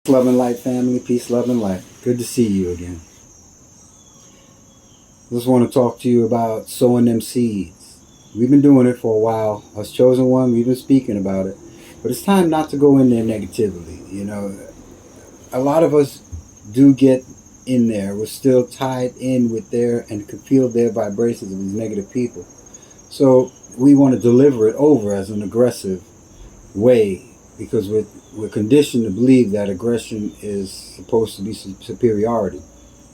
Love and light, family. Peace, love, and light. Good to see you again. Just want to talk to you about sowing them seeds. We've been doing it for a while. Us Chosen One, we've been speaking about it. But it's time not to go in there negatively. A lot of us do get in there. We're still tied in with their and can feel their vibrations of these negative people. So we want to deliver it over as an aggressive way because we're conditioned to believe that aggression is supposed to be superiority,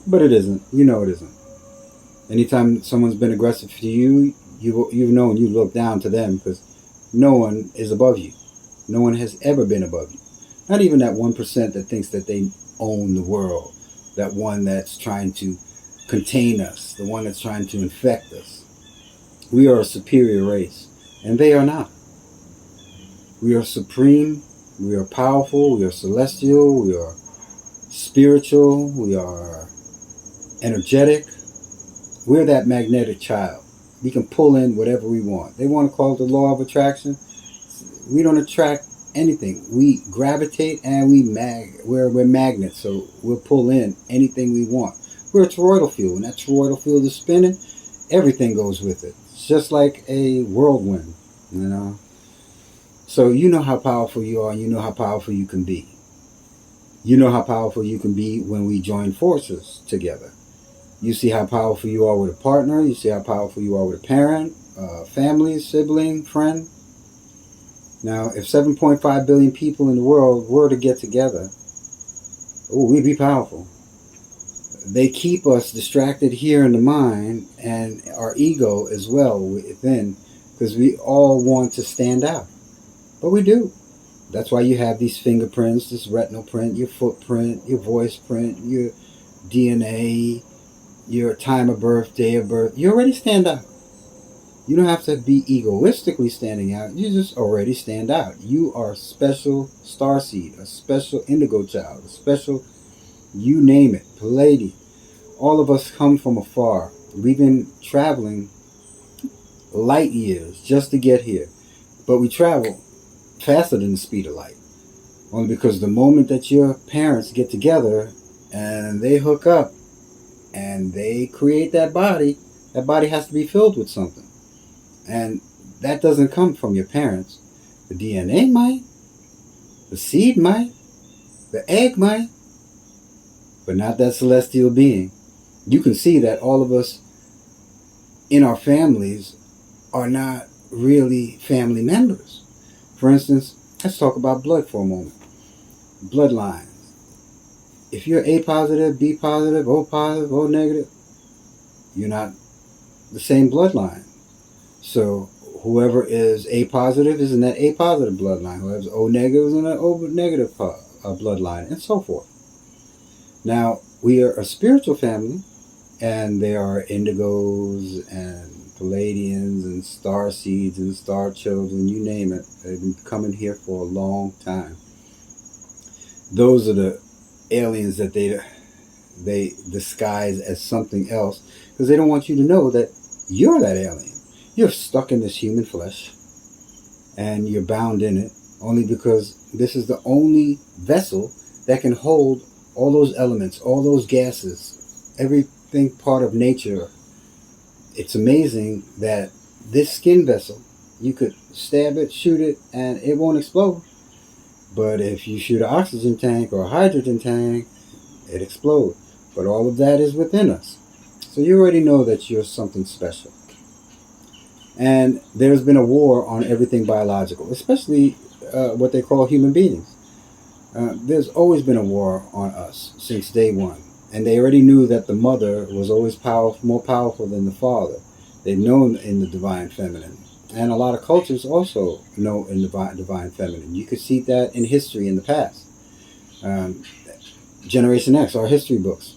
but it isn't. You know it isn't. Anytime someone's been aggressive to you, you've known you look down to them because no one is above you. No one has ever been above you. Not even that 1% that thinks that they own the world. That one that's trying to contain us. The one that's trying to infect us. We are a superior race, and they are not. We are supreme, we are powerful, we are celestial, we are spiritual, we are energetic. We're that magnetic child. We can pull in whatever we want. They want to call it the law of attraction. We don't attract anything. We gravitate and we're magnets, so we'll pull in anything we want. We're a toroidal field. When that toroidal field is spinning, everything goes with it. It's just like a whirlwind, you know. So you know how powerful you are, and you know how powerful you can be. You know how powerful you can be when we join forces together. You see how powerful you are with a partner. You see how powerful you are with a parent, family, sibling, friend. Now, if 7.5 billion people in the world were to get together, we'd be powerful. They keep us distracted here in the mind and our ego as well within, because we all want to stand out. But we do. That's why you have these fingerprints, this retinal print, your footprint, your voice print, your DNA, your time of birth, day of birth. You already stand out. You don't have to be egoistically standing out. You just already stand out. You are a special starseed, a special indigo child, a special, you name it, Palladium. All of us come from afar. We've been traveling light years just to get here. But we travel faster than the speed of light. Only because the moment that your parents get together and they hook up and they create that body has to be filled with something. And that doesn't come from your parents. The DNA might, the seed might, the egg might, but not that celestial being. You can see that all of us in our families are not really family members. For instance, let's talk about blood for a moment. Bloodlines. If you're A positive, B positive, O negative, you're not the same bloodline. So whoever is A positive is in that A positive bloodline. Whoever's O negative is in that O negative bloodline, and so forth. Now, we are a spiritual family, and there are indigos and Palladians and star seeds and star children, you name it. They've been coming here for a long time. Those are the aliens that they disguise as something else because they don't want you to know that you're that alien. You're stuck in this human flesh and you're bound in it only because this is the only vessel that can hold all those elements, all those gases, everything part of nature. It's amazing that this skin vessel, you could stab it, shoot it, and it won't explode. But if you shoot an oxygen tank or a hydrogen tank, it explodes. But all of that is within us. So you already know that you're something special. And there's been a war on everything biological, especially what they call human beings. There's always been a war on us since day one. And they already knew that the mother was always more powerful than the father. They've known in the divine feminine. And a lot of cultures also know in the divine feminine. You could see that in history in the past. Generation X, our history books.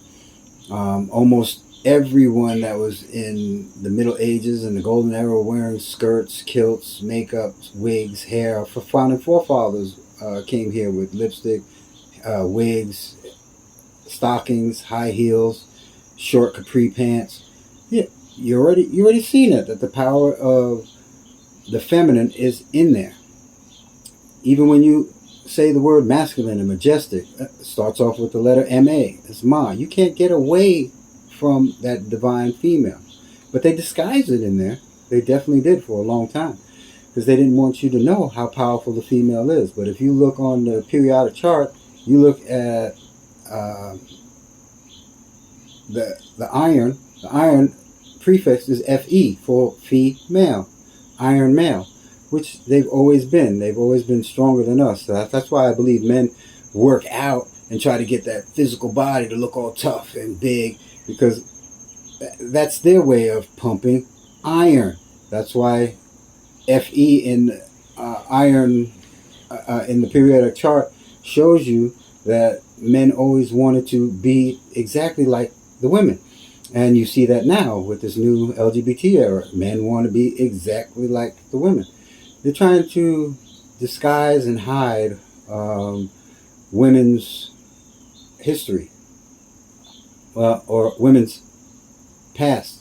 Almost everyone that was in the Middle Ages and the Golden Era wearing skirts, kilts, makeup, wigs, hair. Our founding forefathers came here with lipstick, wigs, stockings, high heels, short capri pants. Yeah, you already seen it, that the power of the feminine is in there. Even when you say the word masculine and majestic, starts off with the letter M-A. It's Ma. You can't get away from that divine female. But they disguised it in there. They definitely did for a long time, because they didn't want you to know how powerful the female is. But if you look on the periodic chart, you look at the iron. The iron prefix is Fe for female, iron male, which they've always been. They've always been stronger than us. So that's why I believe men work out and try to get that physical body to look all tough and big, because that's their way of pumping iron. That's why Fe in iron in the periodic chart shows you that men always wanted to be exactly like the women. And you see that now with this new LGBT era. Men want to be exactly like the women. They're trying to disguise and hide women's history, or women's past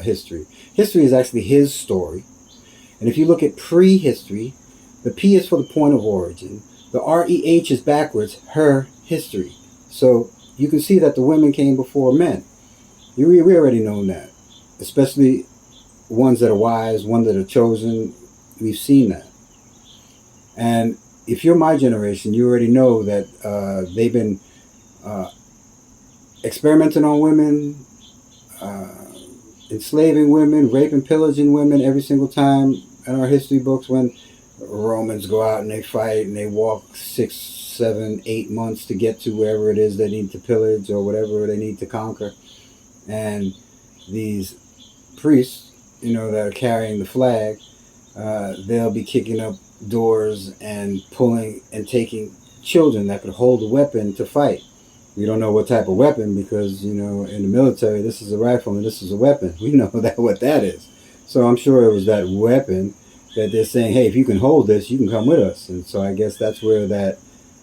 history. History is actually his story. And if you look at prehistory, the P is for the point of origin. The REH is backwards, her history. So you can see that the women came before men. We already know that. Especially ones that are wise, ones that are chosen. We've seen that. And if you're my generation, you already know that they've been experimenting on women, enslaving women, raping, pillaging women every single time in our history books. When Romans go out and they fight and they walk 6, 7, 8 months to get to wherever it is they need to pillage or whatever they need to conquer. And these priests, that are carrying the flag, they'll be kicking up doors and pulling and taking children that could hold a weapon to fight. We don't know what type of weapon, because, in the military, this is a rifle and this is a weapon. We know what that is. So I'm sure it was that weapon that they're saying, hey, if you can hold this, you can come with us. And so I guess that's where that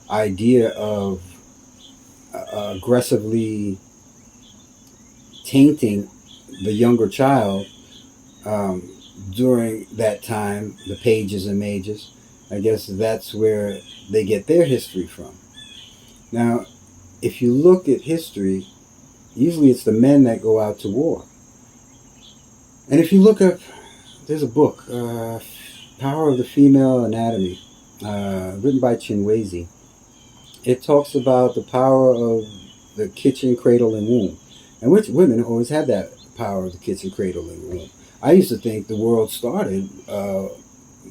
idea of aggressively tainting the younger child during that time, the pages and mages, I guess that's where they get their history from. Now, if you look at history, usually it's the men that go out to war. And if you look up, there's a book, Power of the Female Anatomy, written by Chinweizi. It talks about the power of the kitchen, cradle, and womb. And which women always had that power of the kitchen, cradle, and womb. I used to think the world started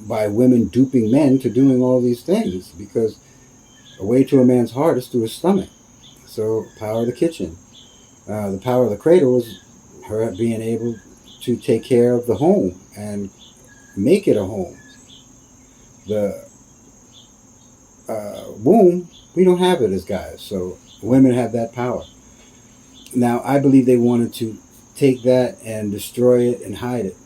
by women duping men to doing all these things, because a way to a man's heart is through his stomach. So, power of the kitchen. The power of the cradle was her being able to take care of the home and make it a home. The womb, we don't have it as guys, so women have that power. Now, I believe they wanted to take that and destroy it and hide it.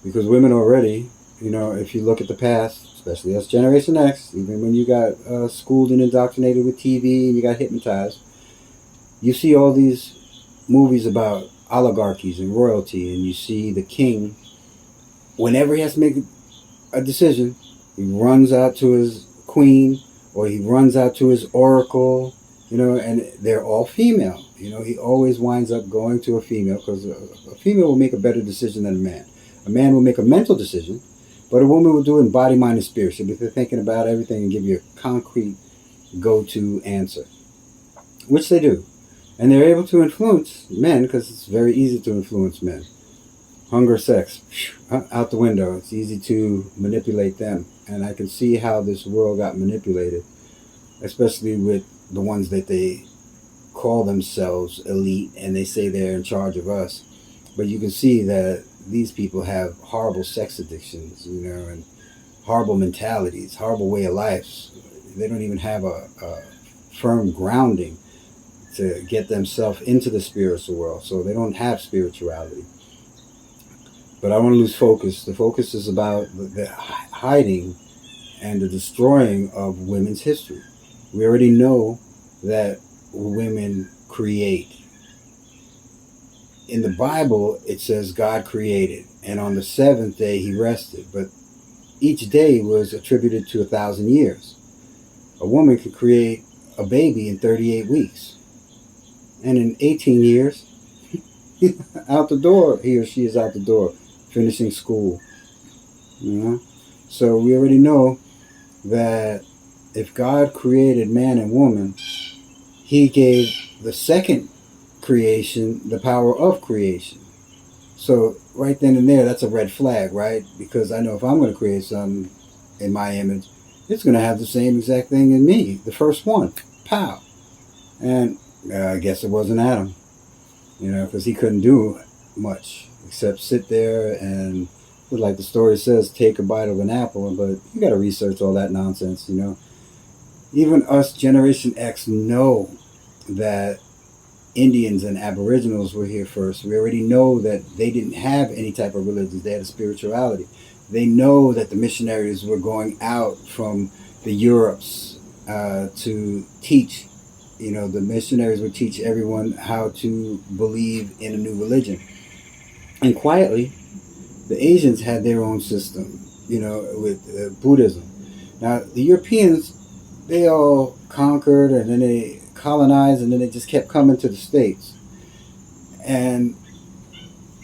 Because women already, if you look at the past, especially us Generation X, even when you got schooled and indoctrinated with TV and you got hypnotized, you see all these movies about oligarchies and royalty, and you see the king, whenever he has to make a decision, he runs out to his queen, or he runs out to his oracle, and they're all female. He always winds up going to a female, because a female will make a better decision than a man. A man will make a mental decision, but a woman will do it in body, mind, and spirit. She'll be thinking about everything and give you a concrete go-to answer, which they do. And they're able to influence men, because it's very easy to influence men. Hunger, sex, out the window. It's easy to manipulate them. And I can see how this world got manipulated, especially with the ones that they call themselves elite and they say they're in charge of us. But you can see that these people have horrible sex addictions, and horrible mentalities, horrible way of life. They don't even have a firm grounding to get themselves into the spiritual world. So they don't have spirituality. But I want to lose focus. The focus is about the hiding and the destroying of women's history. We already know that women create. In the Bible, it says God created, and on the seventh day he rested. But each day was attributed to 1,000 years. A woman could create a baby in 38 weeks. And in 18 years, out the door, he or she is out the door, finishing school. You know? So we already know that if God created man and woman, he gave the second creation the power of creation. So right then and there, that's a red flag, right? Because I know if I'm going to create something in my image, it's going to have the same exact thing in me, the first one. Pow. And I guess it wasn't Adam, because he couldn't do much except sit there and, like the story says, take a bite of an apple. But you got to research all that nonsense, Even us, Generation X, know that Indians and Aboriginals were here first. We already know that they didn't have any type of religions. They had a spirituality. They know that the missionaries were going out from the Europes to teach. The missionaries would teach everyone how to believe in a new religion. And quietly, the Asians had their own system, with Buddhism. Now, the Europeans, they all conquered and then they colonized and then they just kept coming to the States. And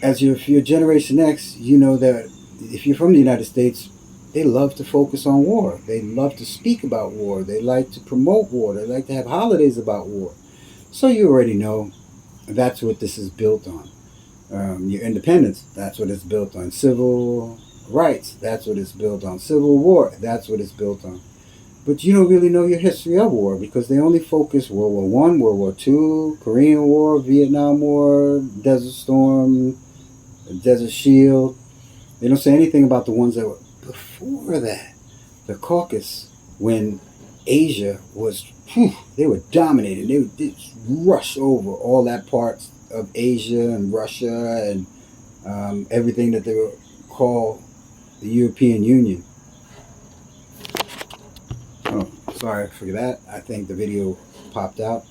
if you're Generation X, you know that if you're from the United States, they love to focus on war. They love to speak about war. They like to promote war. They like to have holidays about war. So you already know that's what this is built on. Your independence, that's what it's built on. Civil rights, that's what it's built on. Civil war, that's what it's built on. But you don't really know your history of war because they only focus World War I, World War II, Korean War, Vietnam War, Desert Storm, Desert Shield. They don't say anything about the ones that were before that. The Caucasus, when Asia was, they were dominating. They would just rush over all that parts of Asia and Russia and everything that they would call the European Union. Oh, sorry for that. I think the video popped out.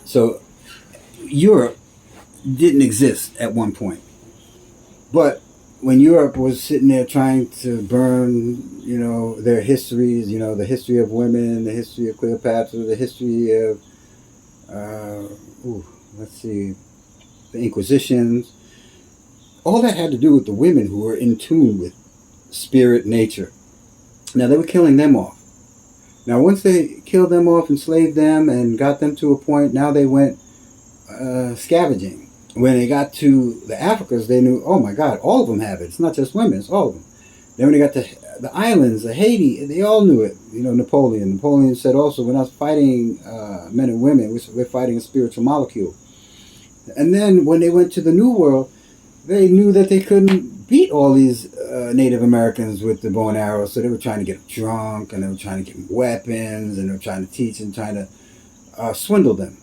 So Europe didn't exist at one point. But when Europe was sitting there trying to burn, their histories, the history of women, the history of Cleopatra, the history of, the Inquisitions, all that had to do with the women who were in tune with spirit, nature. Now, they were killing them off. Now, once they killed them off, enslaved them, and got them to a point, now they went scavenging. When they got to the Africas, they knew, oh my God, all of them have it. It's not just women, it's all of them. Then when they got to the islands, the Haiti, they all knew it. Napoleon said also, we're not fighting men and women, we're fighting a spiritual molecule. And then when they went to the New World, they knew that they couldn't beat all these Native Americans with the bow and arrow, so they were trying to get them drunk, and they were trying to give them weapons, and they were trying to teach and trying to swindle them.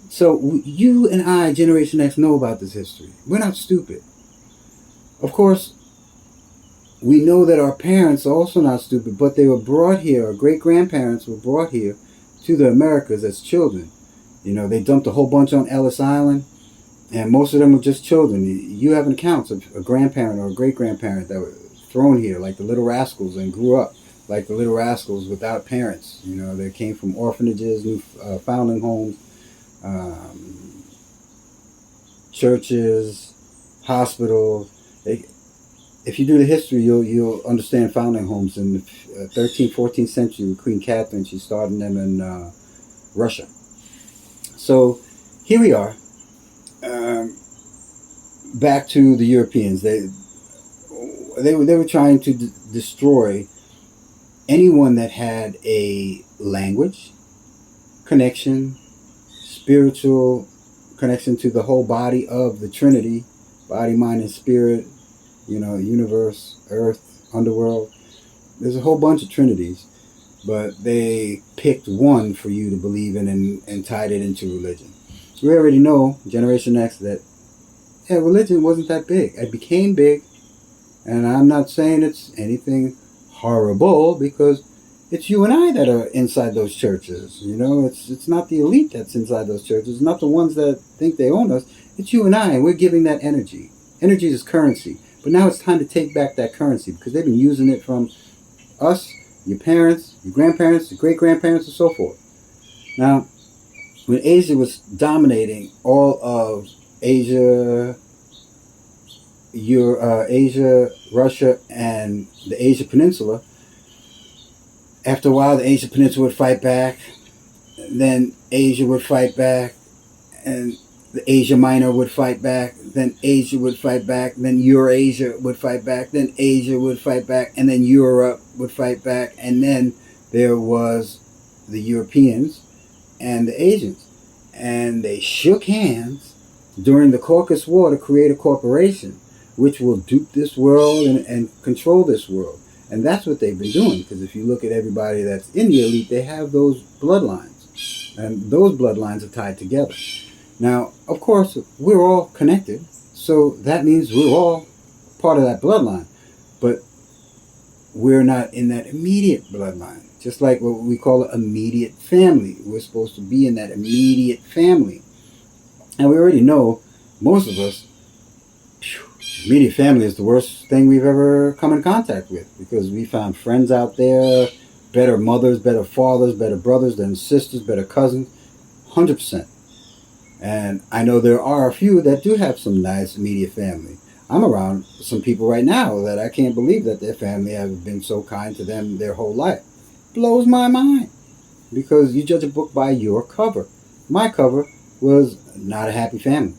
So you and I, Generation X, know about this history. We're not stupid. Of course, we know that our parents are also not stupid, but they were brought here, our great-grandparents were brought here to the Americas as children. They dumped a whole bunch on Ellis Island, and most of them were just children. You have accounts of a grandparent or a great-grandparent that were thrown here, like the Little Rascals, and grew up like the Little Rascals without parents. They came from orphanages, new foundling homes, churches, hospitals. If you do the history, you'll understand foundling homes in the 13th, 14th century with Queen Catherine. She started them in Russia. So here we are. Back to the Europeans. They were trying to destroy anyone that had a language connection, spiritual connection to the whole body of the Trinity, body, mind, and spirit, universe, earth, underworld. There's a whole bunch of trinities, but they picked one for you to believe in and tied it into religion. So we already know, Generation X, that religion wasn't that big. It became big, and I'm not saying it's anything horrible, because it's you and I that are inside those churches. It's not the elite that's inside those churches. It's not the ones that think they own us. It's you and I, and we're giving that energy. Energy is currency. But now it's time to take back that currency because they've been using it from us, your parents, your grandparents, your great grandparents, and so forth. Now, when Asia was dominating all of Asia, Asia, Russia, and the Asia Peninsula, after a while, the Asia Peninsula would fight back. Then Asia would fight back, and the Asia Minor would fight back. Then Asia would fight back. Then Eurasia would fight back. Then Asia would fight back, and then Europe would fight back. And then there was the Europeans and the Asians, and they shook hands during the Caucasus War to create a corporation which will dupe this world and control this world. And that's what they've been doing, because if you look at everybody that's in the elite, they have those bloodlines. And those bloodlines are tied together. Now, of course, we're all connected, so that means we're all part of that bloodline. But we're not in that immediate bloodline. Just like what we call an immediate family. We're supposed to be in that immediate family. And we already know, most of us, immediate family is the worst thing we've ever come in contact with, because we found friends out there, better mothers, better fathers, better brothers than sisters, better cousins, 100%. And I know there are a few that do have some nice immediate family. I'm around some people right now that I can't believe that their family have been so kind to them their whole life. Blows my mind, because you judge a book by your cover. My cover was not a happy family,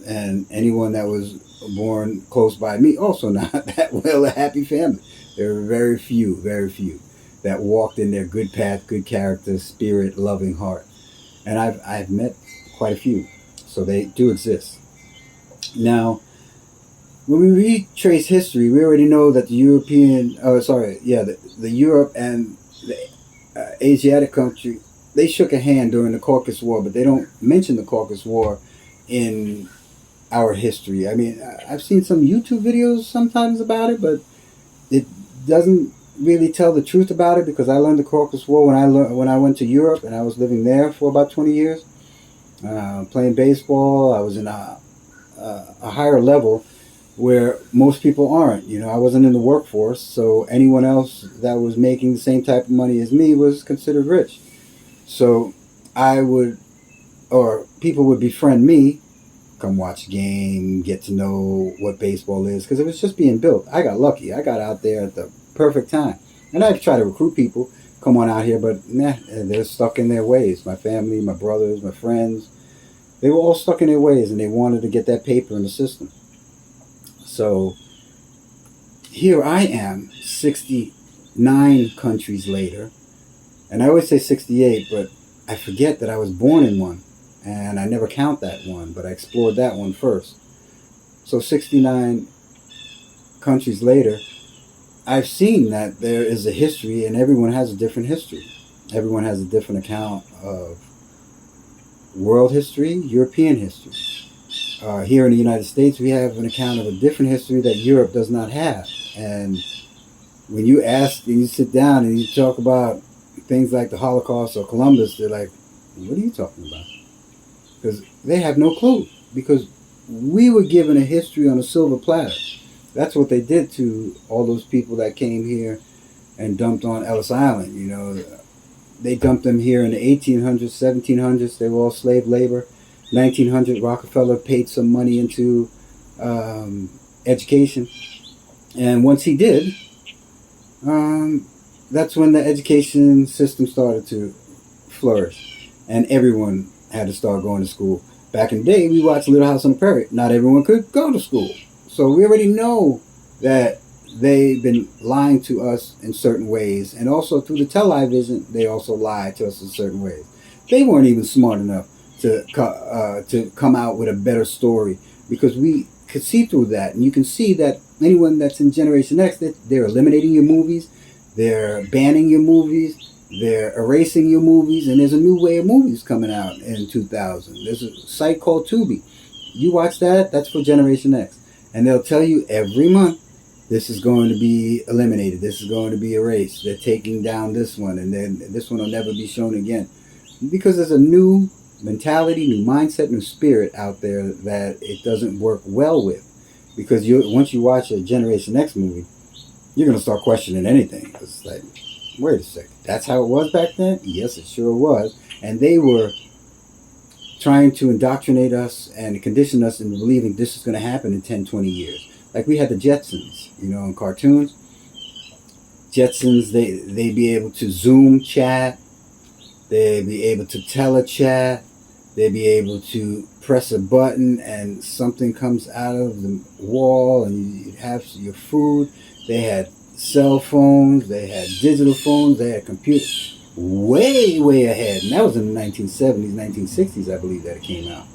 and anyone that was born close by me also not that well a happy family. There are very few that walked in their good path, good character, spirit, loving heart. And I've met quite a few, so they do exist. Now, when we retrace history, we already know that the Europe and the Asiatic country, they shook a hand during the Caucasus War, but they don't mention the Caucasus War in our history. I mean, I've seen some YouTube videos sometimes about it, but it doesn't really tell the truth about it, because I learned the Caucasus War when I went to Europe, and I was living there for about 20 years, playing baseball. I was in a higher level where most people aren't. You know, I wasn't in the workforce, so anyone else that was making the same type of money as me was considered rich. So people would befriend me, come watch a game, get to know what baseball is, because it was just being built. I got lucky. I got out there at the perfect time. And I've tried to recruit people, come on out here, but they're stuck in their ways. My family, my brothers, my friends, they were all stuck in their ways, and they wanted to get that paper in the system. So here I am, 69 countries later, and I always say 68, but I forget that I was born in one, and I never count that one, but I explored that one first. So 69 countries later, I've seen that there is a history, and everyone has a different history. Everyone has a different account of world history, European history. Here in the United States, we have an account of a different history that Europe does not have. And when you ask and you sit down and you talk about things like the Holocaust or Columbus, they're like, what are you talking about? Because they have no clue. Because we were given a history on a silver platter. That's what they did to all those people that came here and dumped on Ellis Island. You know, they dumped them here in the 1800s, 1700s. They were all slave labor. 1900, Rockefeller paid some money into education. And once he did, that's when the education system started to flourish. And everyone had to start going to school. Back in the day, we watched Little House on the Prairie. Not everyone could go to school. So we already know that they've been lying to us in certain ways. And also through the television, they also lied to us in certain ways. They weren't even smart enough to come out with a better story, because we could see through that. And you can see that anyone that's in Generation X, they're eliminating your movies, they're banning your movies, they're erasing your movies, and there's a new way of movies coming out in 2000. There's a site called Tubi. You watch that, that's for Generation X. And they'll tell you every month, this is going to be eliminated, this is going to be erased, they're taking down this one, and then this one will never be shown again. Because there's a new mentality, new mindset, new spirit out there that it doesn't work well with. because once you watch a Generation X movie, you're gonna start questioning anything. It's like, wait a second, that's how it was back then? Yes, it sure was. And they were trying to indoctrinate us and condition us into believing this is going to happen in 10, 20 years. Like we had the Jetsons, in cartoons. Jetsons, they'd be able to Zoom chat. They'd be able to telechat. They'd be able to press a button and something comes out of the wall and you'd have your food. They had cell phones. They had digital phones. They had computers. Way, way ahead. And that was in the 1970s, 1960s, I believe, that it came out.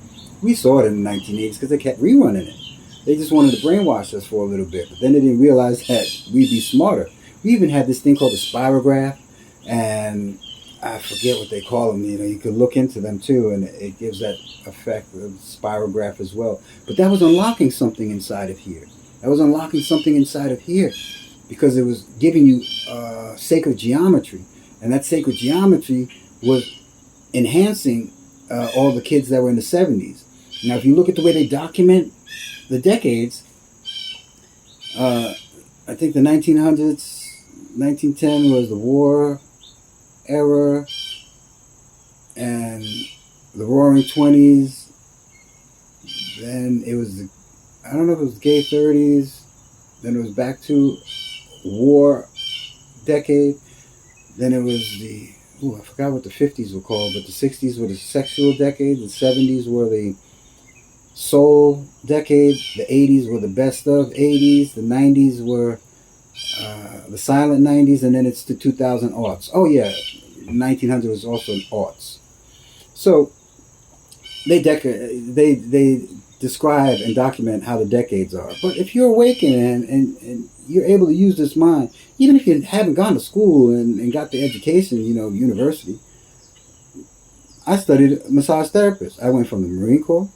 We saw it in the 1980s because they kept rerunning it. They just wanted to brainwash us for a little bit. But then they didn't realize that we'd be smarter. We even had this thing called the spirograph. And I forget what they call them. You could look into them too. And it gives that effect of spirograph as well. But that was unlocking something inside of here. That was unlocking something inside of here. Because it was giving you sacred geometry. And that sacred geometry was enhancing all the kids that were in the 70s. Now, if you look at the way they document the decades, I think the 1900s, 1910 was the war era, and the Roaring 20s. Then it was, I don't know if it was gay 30s. Then it was back to war decade. Then it was I forgot what the 50s were called, but the 60s were the sexual decade, the 70s were the soul decade, the 80s were the best of 80s, the 90s were the silent 90s, and then it's the 2000 aughts. Oh yeah, 1900 was also aughts. So they describe and document how the decades are. But if you're awakened and you're able to use this mind, even if you haven't gone to school and got the education, university. I studied massage therapist. I went from the Marine Corps,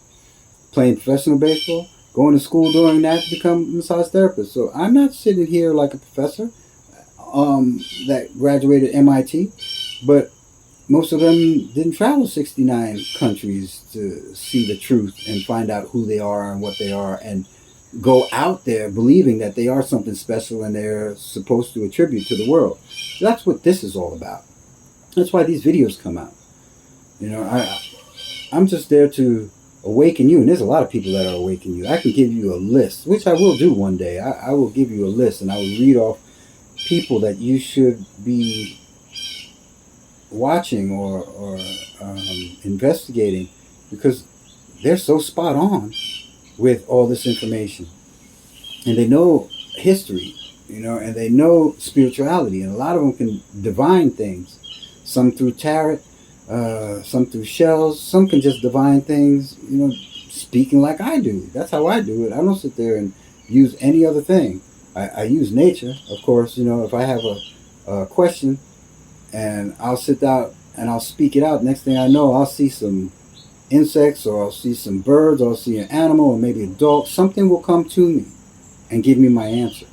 playing professional baseball, going to school during that to become a massage therapist. So I'm not sitting here like a professor that graduated MIT, but most of them didn't travel 69 countries to see the truth and find out who they are and what they are and go out there believing that they are something special and they're supposed to attribute to the world. That's what this is all about. That's why these videos come out. I'm just there to awaken you, and there's a lot of people that are awakening you. I can give you a list, which I will do one day. I will give you a list, and I will read off people that you should be watching or investigating, because they're so spot on with all this information, and they know history, and they know spirituality, and a lot of them can divine things, some through tarot, some through shells, some can just divine things, speaking like I do. That's how I do it. I don't sit there and use any other thing. I use nature, of course. If I have a question and I'll sit down and I'll speak it out, next thing I know, I'll see some insects, or I'll see some birds, or I'll see an animal, or maybe a dog. Something will come to me and give me my answer.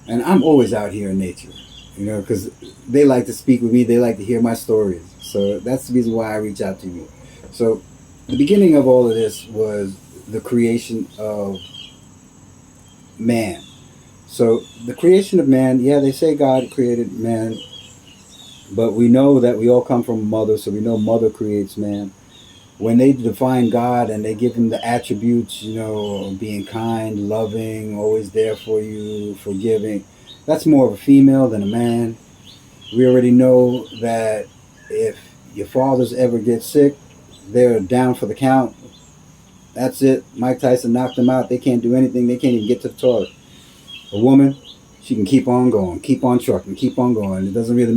And I'm always out here in nature, because they like to speak with me. They like to hear my stories. So that's the reason why I reach out to you. So the beginning of all of this was the creation of man. So the creation of man, yeah, they say God created man, but we know that we all come from mother, so we know mother creates man. When they define God and they give him the attributes, being kind, loving, always there for you, forgiving, that's more of a female than a man. We already know that if your fathers ever get sick, they're down for the count. That's it. Mike Tyson knocked them out. They can't do anything. They can't even get to the toilet. A woman, she can keep on going, keep on trucking, keep on going. It doesn't really